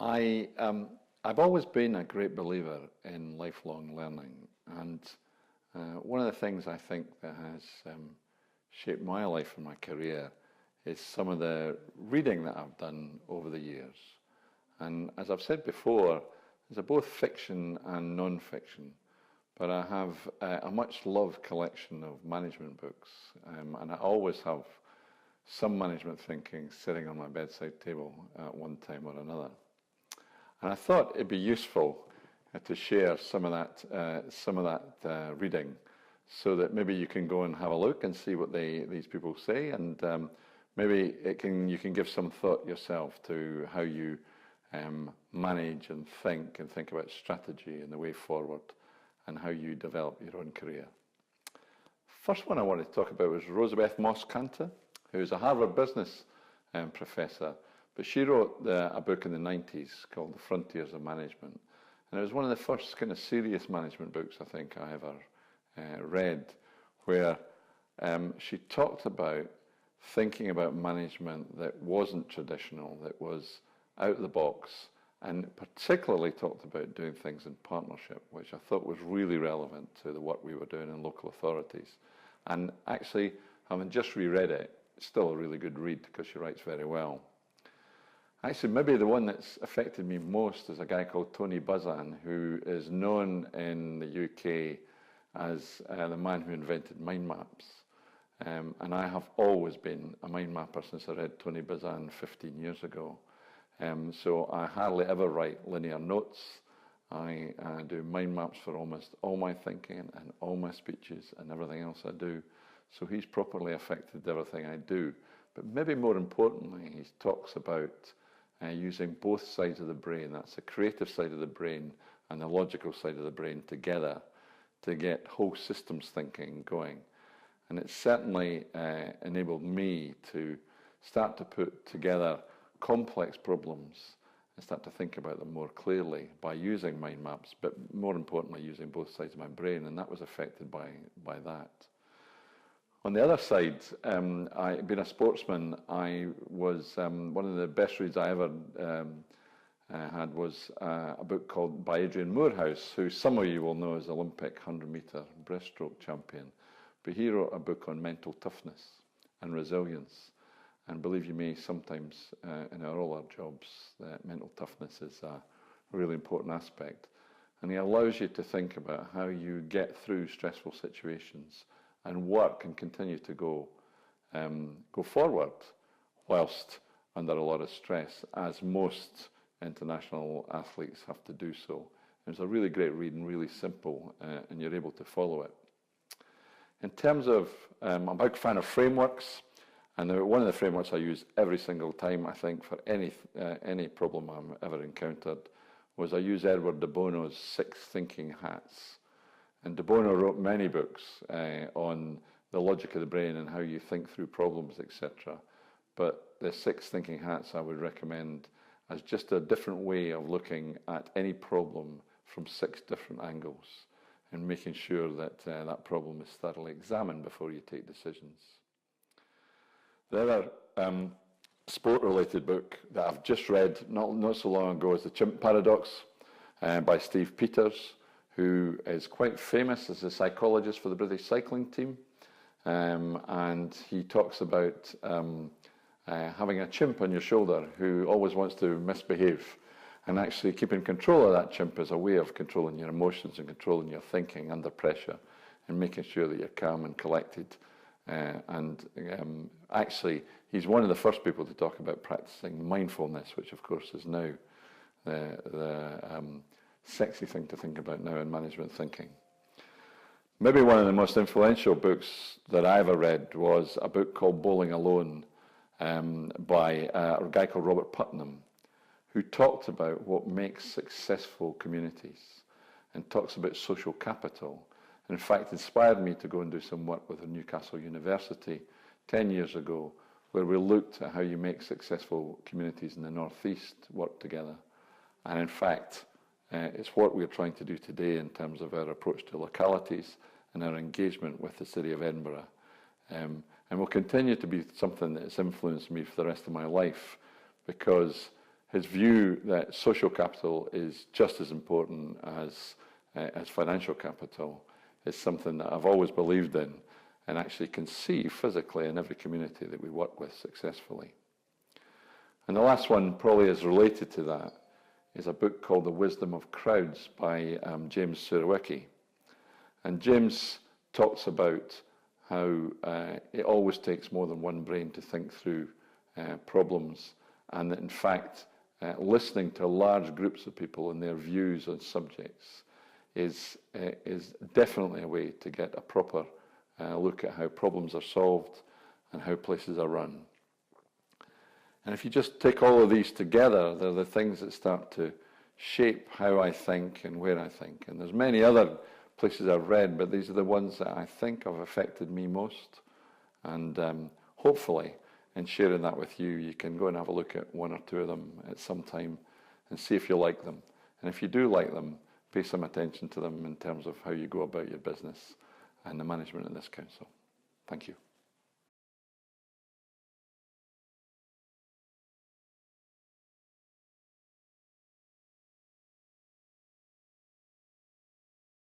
I've always been a great believer in lifelong learning, and one of the things I think that has shaped my life and my career is some of the reading that I've done over the years. And as I've said before, there's both fiction and non-fiction, but I have a much loved collection of management books, and I always have some management thinking sitting on my bedside table at one time or another. And I thought it'd be useful to share some of that reading, so that maybe you can go and have a look and see what these people say, and maybe you can give some thought yourself to how you manage and think about strategy and the way forward, and how you develop your own career. First one I wanted to talk about was Rosabeth Moss-Kanter, who's a Harvard business professor, but she wrote a book in the 90s called The Frontiers of Management, and it was one of the first kind of serious management books I think I ever read, where she talked about thinking about management that wasn't traditional, that was out of the box, and particularly talked about doing things in partnership, which I thought was really relevant to the work we were doing in local authorities. And actually, having just reread it, it's still a really good read because she writes very well. Actually, maybe the one that's affected me most is a guy called Tony Buzan, who is known in the UK as the man who invented mind maps. And I have always been a mind mapper since I read Tony Buzan 15 years ago. So I hardly ever write linear notes. I do mind maps for almost all my thinking and all my speeches and everything else I do. So he's properly affected everything I do. But maybe more importantly, he talks about using both sides of the brain. That's the creative side of the brain and the logical side of the brain together to get whole systems thinking going. And it's certainly enabled me to start to put together complex problems and start to think about them more clearly by using mind maps, but more importantly using both sides of my brain, and that was affected by that. On the other side, being a sportsman, I was one of the best reads I ever had was a book called by Adrian Moorhouse, who some of you will know as Olympic 100-meter breaststroke champion, but he wrote a book on mental toughness and resilience. And believe you me, sometimes in all our jobs, mental toughness is a really important aspect. And he allows you to think about how you get through stressful situations and work and continue to go forward whilst under a lot of stress, as most international athletes have to do so. It's a really great read and really simple, and you're able to follow it. In terms of, I'm a big fan of frameworks. And one of the frameworks I use every single time, I think, for any problem I've ever encountered, was I use Edward de Bono's 6 Thinking Hats. And de Bono wrote many books on the logic of the brain and how you think through problems, etc. But the 6 Thinking Hats I would recommend as just a different way of looking at any problem from 6 different angles and making sure that that problem is thoroughly examined before you take decisions. The other sport-related book that I've just read not so long ago is The Chimp Paradox by Steve Peters, who is quite famous as a psychologist for the British cycling team. And he talks about having a chimp on your shoulder who always wants to misbehave. And actually keeping control of that chimp is a way of controlling your emotions and controlling your thinking under pressure and making sure that you're calm and collected. Actually, he's one of the first people to talk about practicing mindfulness, which of course is now the sexy thing to think about now in management thinking. Maybe one of the most influential books that I ever read was a book called Bowling Alone by a guy called Robert Putnam, who talked about what makes successful communities and talks about social capital. In fact, inspired me to go and do some work with Newcastle University 10 years ago, where we looked at how you make successful communities in the northeast work together. And in fact, it's what we're trying to do today in terms of our approach to localities and our engagement with the city of Edinburgh. And will continue to be something that has influenced me for the rest of my life, because his view that social capital is just as important as financial capital is something that I've always believed in and actually can see physically in every community that we work with successfully. And the last one probably is related to that, is a book called The Wisdom of Crowds by James Surowiecki. And James talks about how it always takes more than one brain to think through problems, and that in fact listening to large groups of people and their views on subjects is definitely a way to get a proper look at how problems are solved and how places are run. And if you just take all of these together, they're the things that start to shape how I think and where I think. And there's many other places I've read, but these are the ones that I think have affected me most. And hopefully, in sharing that with you, you can go and have a look at one or two of them at some time and see if you like them. And if you do like them, pay some attention to them in terms of how you go about your business and the management in this council. Thank you.